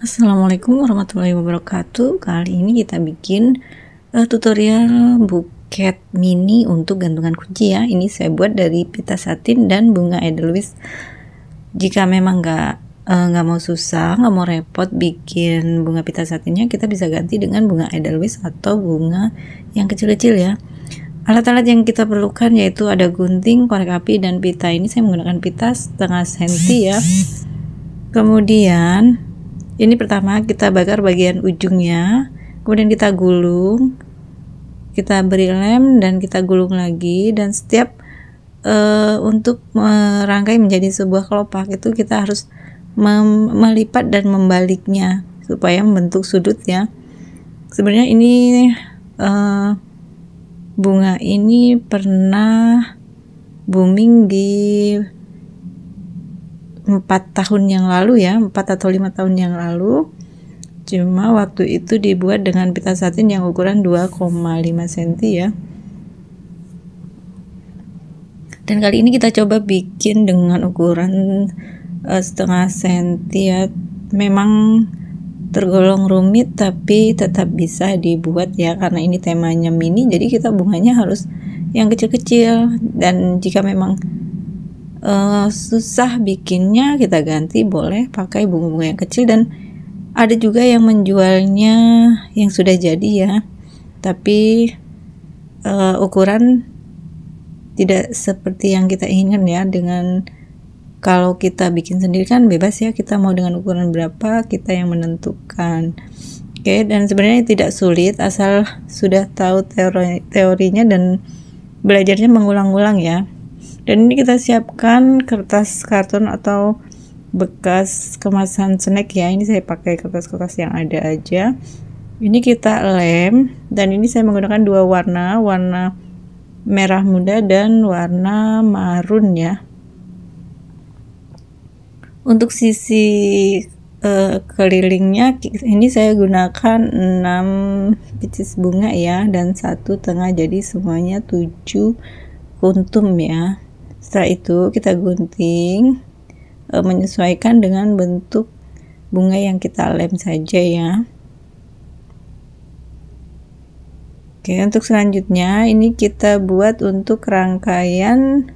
Assalamualaikum warahmatullahi wabarakatuh. Kali ini kita bikin tutorial buket mini untuk gantungan kunci ya. Ini saya buat dari pita satin dan bunga edelweiss. Jika memang nggak mau susah, nggak mau repot bikin bunga pita satinnya, kita bisa ganti dengan bunga edelweiss atau bunga yang kecil-kecil ya. Alat-alat yang kita perlukan yaitu ada gunting, korek api, dan pita. Ini saya menggunakan pita setengah senti ya. Kemudian ini pertama kita bakar bagian ujungnya, kemudian kita gulung, kita beri lem dan kita gulung lagi. Dan setiap untuk merangkai menjadi sebuah kelopak itu kita harus melipat dan membaliknya supaya membentuk sudut ya. Sebenarnya ini bunga ini pernah booming di 4 tahun yang lalu ya, 4 atau 5 tahun yang lalu. Cuma waktu itu dibuat dengan pita satin yang ukuran 2,5 cm ya. Dan kali ini kita coba bikin dengan ukuran setengah senti ya. Memang tergolong rumit tapi tetap bisa dibuat ya, karena ini temanya mini, jadi kita bunganya harus yang kecil-kecil. Dan jika memang susah bikinnya, kita ganti, boleh pakai bunga-bunga yang kecil. Dan ada juga yang menjualnya yang sudah jadi ya, tapi ukuran tidak seperti yang kita inginkan ya. Dengan kalau kita bikin sendiri kan bebas ya, kita mau dengan ukuran berapa kita yang menentukan. Oke, dan sebenarnya tidak sulit asal sudah tahu teorinya dan belajarnya mengulang-ulang ya. Dan ini kita siapkan kertas karton atau bekas kemasan snack ya. Ini saya pakai kertas-kertas yang ada aja. Ini kita lem, dan ini saya menggunakan dua warna merah muda dan warna marun ya. Untuk sisi kelilingnya ini saya gunakan 6 pieces bunga ya, dan 1 tengah, jadi semuanya 7 kuntum ya. Setelah itu kita gunting menyesuaikan dengan bentuk bunga yang kita lem saja ya. Oke, untuk selanjutnya ini kita buat untuk rangkaian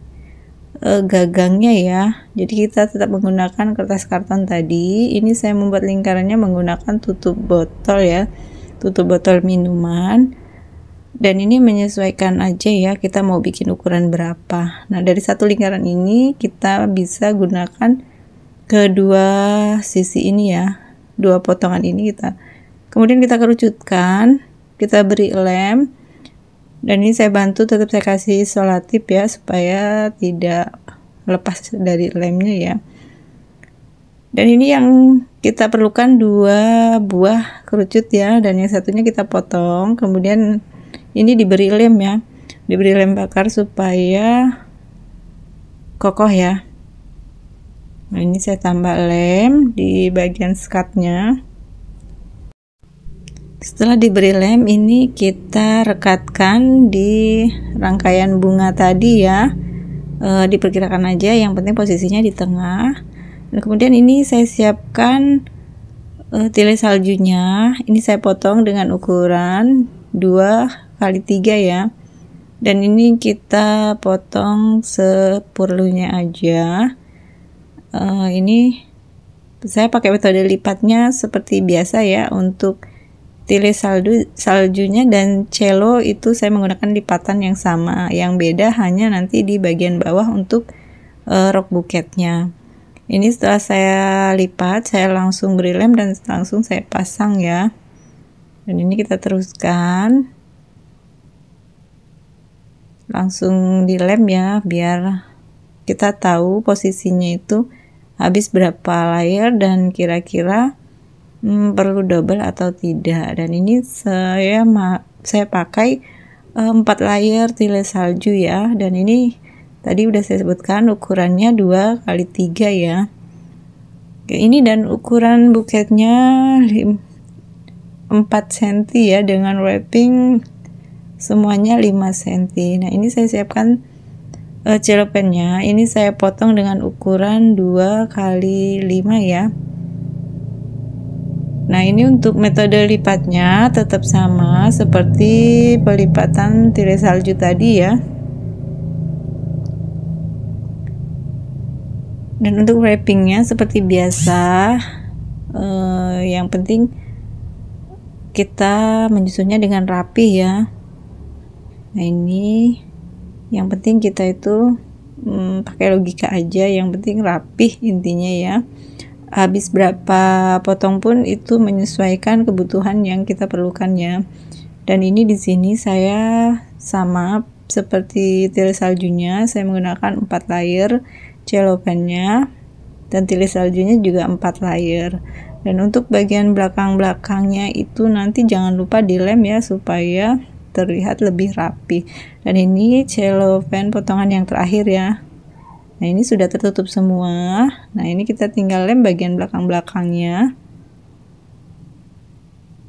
gagangnya ya. Jadi kita tetap menggunakan kertas karton tadi. Ini saya membuat lingkarannya menggunakan tutup botol ya, tutup botol minuman. Dan ini menyesuaikan aja ya, kita mau bikin ukuran berapa. Nah, dari satu lingkaran ini kita bisa gunakan kedua sisi ini ya, dua potongan ini kita. Kemudian kita kerucutkan, kita beri lem. Dan ini saya bantu, tetap saya kasih selotip ya, supaya tidak lepas dari lemnya ya. Dan ini yang kita perlukan 2 buah kerucut ya, dan yang satunya kita potong. Kemudian ini diberi lem ya, diberi lem bakar supaya kokoh ya. Nah, ini saya tambah lem di bagian skatnya. Setelah diberi lem, ini kita rekatkan di rangkaian bunga tadi ya. Diperkirakan aja, yang penting posisinya di tengah. Dan kemudian ini saya siapkan tile saljunya. Ini saya potong dengan ukuran 2x3 ya. Dan ini kita potong seperlunya aja. Ini saya pakai metode lipatnya seperti biasa ya untuk tile saljunya, dan cello itu saya menggunakan lipatan yang sama. Yang beda hanya nanti di bagian bawah untuk rok buketnya. Ini setelah saya lipat, saya langsung beri lem dan langsung saya pasang ya. Dan ini kita teruskan, langsung dilem ya, biar kita tahu posisinya itu habis berapa layer dan kira-kira perlu double atau tidak. Dan ini saya pakai 4 layer tile salju ya. Dan ini tadi udah saya sebutkan ukurannya 2x3 ya. Oke, ini dan ukuran buketnya 4 cm ya, dengan wrapping semuanya 5 cm. Nah, ini saya siapkan cellophane-nya. Ini saya potong dengan ukuran 2x5 ya. Nah, ini untuk metode lipatnya tetap sama seperti pelipatan tirai salju tadi ya. Dan untuk wrappingnya seperti biasa, yang penting kita menyusunnya dengan rapi ya. Nah, ini yang penting kita itu pakai logika aja, yang penting rapih intinya ya. Habis berapa potong pun itu menyesuaikan kebutuhan yang kita perlukan ya. Dan ini di sini saya sama seperti tirai saljunya, saya menggunakan 4 layer cellophane-nya, dan tirai saljunya juga 4 layer. Dan untuk bagian belakang-belakangnya itu nanti jangan lupa dilem ya, supaya terlihat lebih rapi. Dan ini cellophane potongan yang terakhir ya. Nah, ini sudah tertutup semua. Nah, ini kita tinggal lem bagian belakang-belakangnya.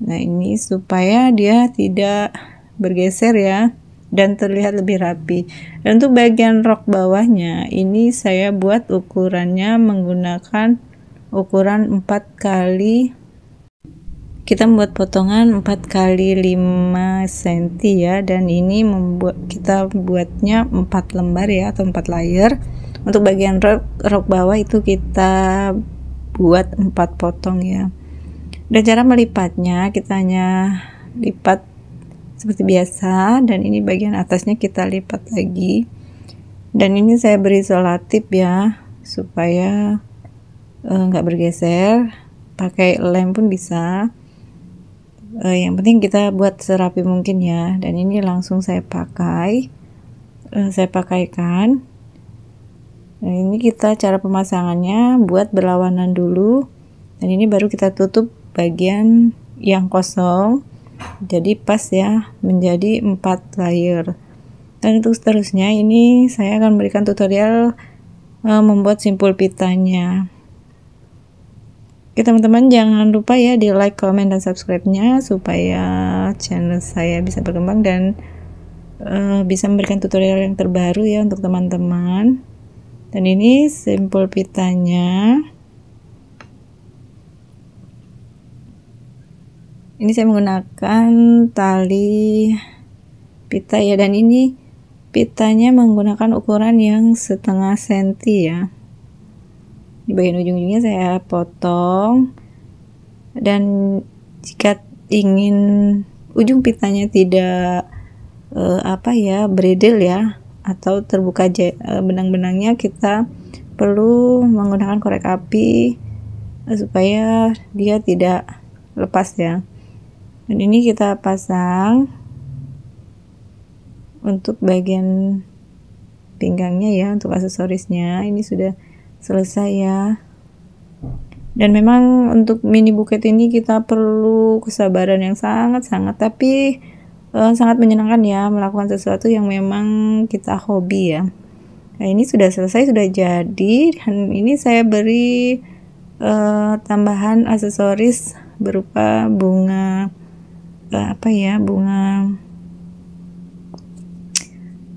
Nah, ini supaya dia tidak bergeser ya, dan terlihat lebih rapi. Dan untuk bagian rok bawahnya, ini saya buat ukurannya menggunakan ukuran 4 kali, kita membuat potongan 4 kali 5 cm ya, dan ini kita buatnya 4 lembar ya, atau 4 layer. Untuk bagian rok bawah itu kita buat 4 potong ya. Dan cara melipatnya, kita hanya lipat seperti biasa, dan ini bagian atasnya kita lipat lagi. Dan ini saya beri selotip ya, supaya nggak bergeser. Pakai lem pun bisa. Yang penting kita buat serapi mungkin ya. Dan ini langsung saya pakaikan. Nah, ini kita cara pemasangannya buat berlawanan dulu, dan ini baru kita tutup bagian yang kosong, jadi pas ya, menjadi 4 layer. Dan untuk seterusnya ini saya akan memberikan tutorial membuat simpul pitanya. Oke teman-teman, jangan lupa ya di like, comment, dan subscribe-nya supaya channel saya bisa berkembang dan bisa memberikan tutorial yang terbaru ya untuk teman-teman. Dan ini simpul pitanya. Ini saya menggunakan tali pita ya, dan ini pitanya menggunakan ukuran yang 1/2 senti ya. Di bagian ujung-ujungnya saya potong, dan jika ingin ujung pitanya tidak bredel ya, atau terbuka benang-benangnya, kita perlu menggunakan korek api supaya dia tidak lepas ya. Dan ini kita pasang untuk bagian pinggangnya ya, untuk aksesorisnya ini sudah selesai ya. Dan memang untuk mini buket ini kita perlu kesabaran yang sangat-sangat, tapi sangat menyenangkan ya melakukan sesuatu yang memang kita hobi ya. Nah, ini sudah selesai, sudah jadi, dan ini saya beri tambahan aksesoris berupa bunga bunga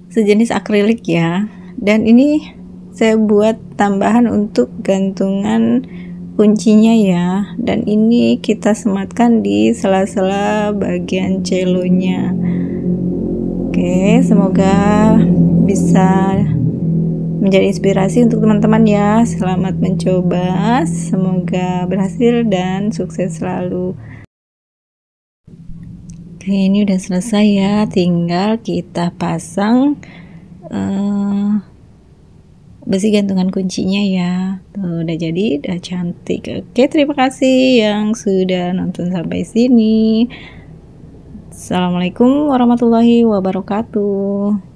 sejenis akrilik ya. Dan ini saya buat tambahan untuk gantungan kuncinya ya, dan ini kita sematkan di sela-sela bagian celonya. Oke, semoga bisa menjadi inspirasi untuk teman-teman ya. Selamat mencoba, semoga berhasil dan sukses selalu. Oke, ini udah selesai ya, tinggal kita pasang besi gantungan kuncinya ya. Tuh, udah jadi, udah cantik. Oke, terima kasih yang sudah nonton sampai sini. Assalamualaikum warahmatullahi wabarakatuh.